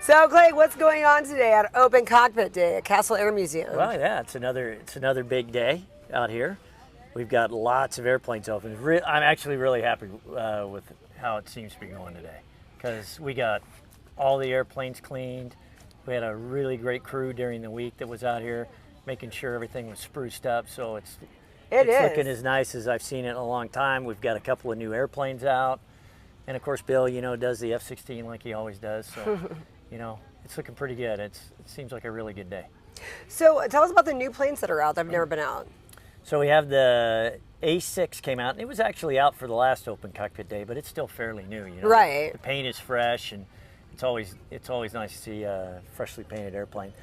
So, Clay, what's going on today at Open Cockpit Day at Castle Air Museum? Well, yeah, it's another big day out here. We've got lots of airplanes open. I'm actually really happy with how it seems to be going today, because we got all the airplanes cleaned. We had a really great crew during the week that was out here making sure everything was spruced up, so it's looking as nice as I've seen it in a long time. We've got a couple of new airplanes out, and of course Bill, does the F-16 like he always does, so it's looking pretty good. It seems like a really good day. So tell us about the new planes that are out that have never been out. So we have the A6 came out, and it was actually out for the last Open Cockpit Day, but it's still fairly new. Right. The paint is fresh, and it's always nice to see a freshly painted airplane.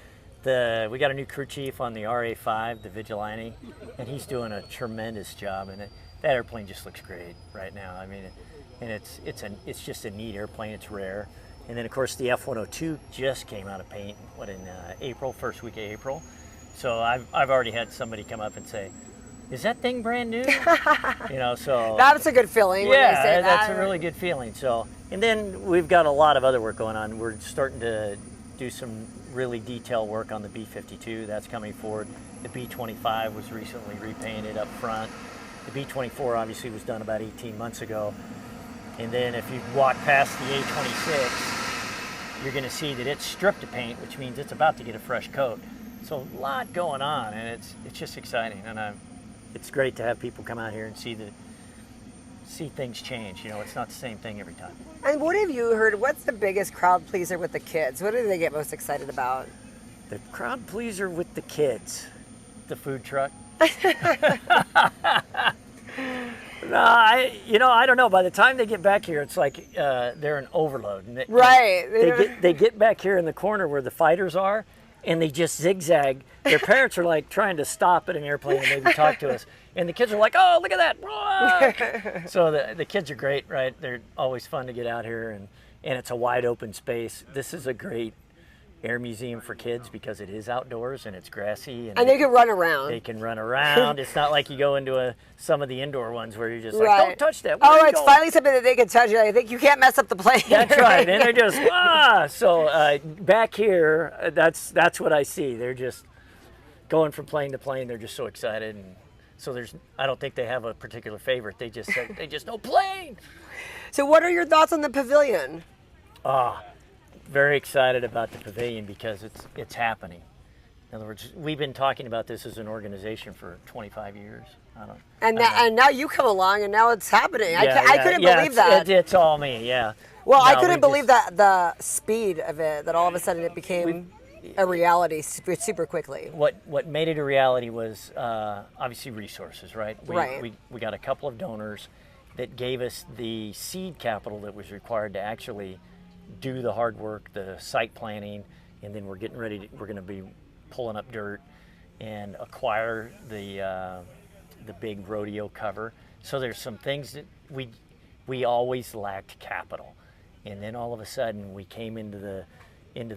We got a new crew chief on the RA5, the Vigilante, and he's doing a tremendous job. And that airplane just looks great right now. I mean, and it's just a neat airplane. It's rare. And then of course the F-102 just came out of paint. In April, first week of April. So I've already had somebody come up and say, "Is that thing brand new?" So that's a good feeling. When they say that's a really good feeling. So, and then we've got a lot of other work going on. We're starting to do some really detailed work on the B-52. That's coming forward. The B-25 was recently repainted up front. The B-24 obviously was done about 18 months ago. And then if you walk past the A-26, you're going to see that it's stripped of paint, which means it's about to get a fresh coat. So a lot going on, and it's just exciting. And it's great to have people come out here and see things change. It's not the same thing every time. And what have you heard? What's the biggest crowd pleaser with the kids? What do they get most excited about? The crowd pleaser with the kids, the food truck. No, I don't know. By the time they get back here, it's like they're an overload. And they get back here in the corner where the fighters are, and they just zigzag. Their parents are like trying to stop at an airplane and maybe talk to us. And the kids are like, "Oh, look at that!" So the kids are great, right? They're always fun to get out here, and it's a wide open space. This is a great air museum for kids because it is outdoors and it's grassy. And they can run around. They can run around. It's not like you go into some of the indoor ones where you're just like, "Don't touch that." It's finally something that they can touch. I think you can't mess up the plane. That's right. And they're just, So back here, that's what I see. They're just going from plane to plane. They're just so excited. And so I don't think they have a particular favorite. They just know plane. So what are your thoughts on the pavilion? Very excited about the pavilion because it's happening. In other words, we've been talking about this as an organization for 25 years. And now you come along and now it's happening. I couldn't believe that. It's all me, yeah. Well, I couldn't believe that the speed of it, that all of a sudden it became a reality super quickly. What made it a reality was obviously resources, right? We got a couple of donors that gave us the seed capital that was required to actually do the hard work, the site planning, and then we're going to be pulling up dirt and acquire the big rodeo cover. So there's some things that we always lacked capital, and then all of a sudden we came into the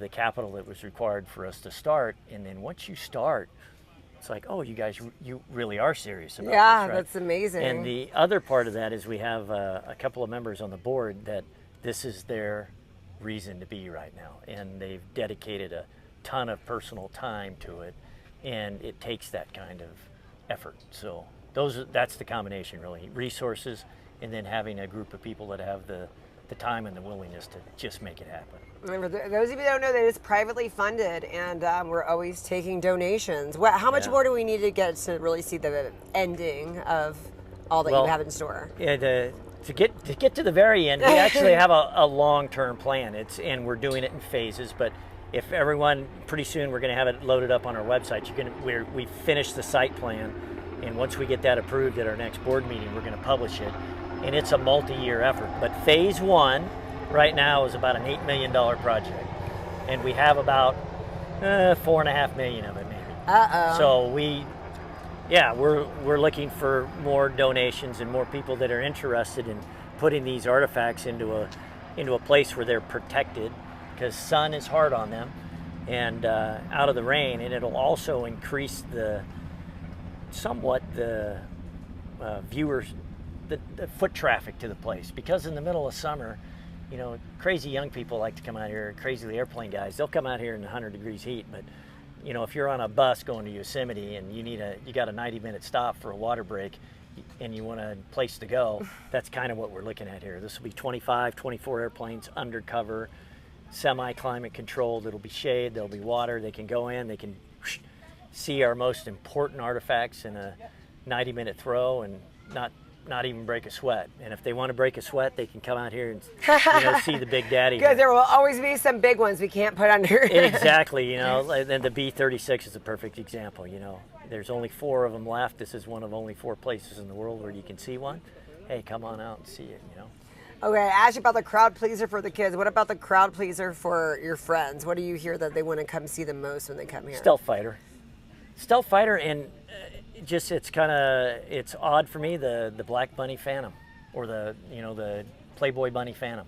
capital that was required for us to start. And then once you start, it's like, oh, you guys, you really are serious about this, right? That's amazing. And the other part of that is we have a couple of members on the board that this is their reason to be right now, and they've dedicated a ton of personal time to it, and it takes that kind of effort. So that's the combination, really: resources, and then having a group of people that have the time and the willingness to just make it happen. Remember, those of you that don't know, that it's privately funded, and we're always taking donations. How much more do we need to get to really see the ending of all that you have in store? Yeah, to get to the very end, we actually have a long-term plan. And we're doing it in phases. But if everyone, pretty soon we're going to have it loaded up on our website. We finished the site plan, and once we get that approved at our next board meeting, we're going to publish it. And it's a multi-year effort. But phase one right now is about an $8 million project, and we have about $4.5 million of it, maybe. So we're looking for more donations and more people that are interested in putting these artifacts into a place where they're protected, because sun is hard on them and out of the rain, and it'll also increase the viewers, the foot traffic to the place, because in the middle of summer You know, crazy young people like to come out here, crazy airplane guys, they'll come out here in 100 degrees heat, but you know, if you're on a bus going to Yosemite and you got a 90-minute stop for a water break and you want a place to go, that's kind of what we're looking at here. This will be 25, 24 airplanes undercover, semi-climate controlled. It'll be shade, there'll be water, they can go in, they can see our most important artifacts in a 90-minute throw and not even break a sweat. And if they want to break a sweat, they can come out here and see the Big Daddy. Because there will always be some big ones we can't put under. Exactly, you know, and the B-36 is a perfect example. You know, there's only 4 of them left. This is one of only 4 places in the world where you can see one. Hey, come on out and see it, you know. Okay, I asked you about the crowd pleaser for the kids. What about the crowd pleaser for your friends? What do you hear that they want to come see the most when they come here? Stealth fighter, and it's odd for me, the Black Bunny Phantom, or the Playboy Bunny Phantom.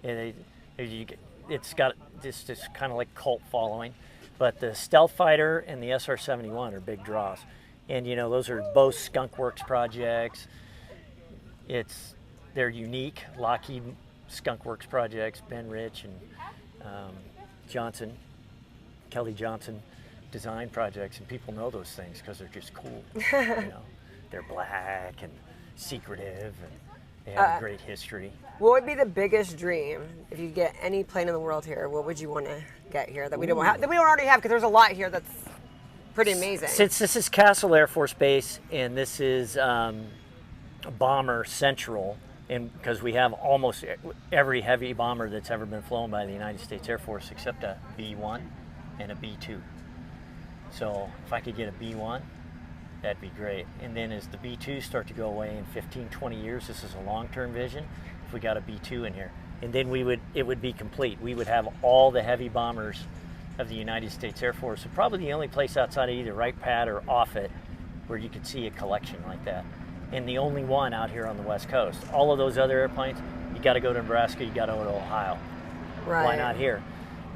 It's got this kind of like cult following, but the Stealth Fighter and the SR-71 are big draws, and you know, those are both Skunk Works projects. They're unique Lockheed Skunk Works projects. Ben Rich and Kelly Johnson design projects, and people know those things because they're just cool. You know, they're black and secretive, and they have a great history. What would be the biggest dream if you get any plane in the world here? What would you want to get here that we don't have, that we don't already have? Because there's a lot here that's pretty amazing. Since this is Castle Air Force Base and this is Bomber Central, and because we have almost every heavy bomber that's ever been flown by the United States Air Force except a B-1 and a B-2. So if I could get a B-1, that'd be great. And then as the B-2s start to go away in 15, 20 years, this is a long-term vision, if we got a B-2 in here. And then it would be complete. We would have all the heavy bombers of the United States Air Force. So probably the only place outside of either Wright Pat or Offutt where you could see a collection like that. And the only one out here on the West Coast. All of those other airplanes, you got to go to Nebraska, you got to go to Ohio. Right. Why not here?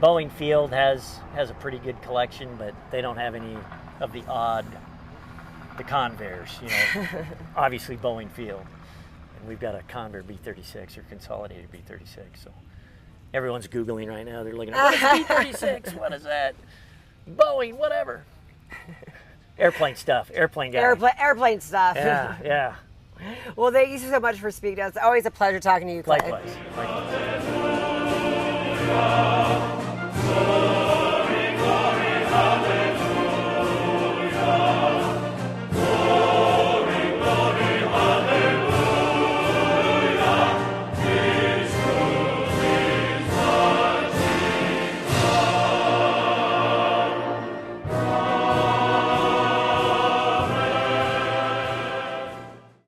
Boeing Field has a pretty good collection, but they don't have any of the Convairs, you know. Obviously Boeing Field. And we've got a Convair B-36 or consolidated B-36. So everyone's Googling right now. They're looking at, what is B-36? What is that? Boeing, whatever. Airplane stuff, airplane guy. Airplane stuff. Yeah, yeah. Well, thank you so much for speaking to us. It's always a pleasure talking to you, Clay. Likewise.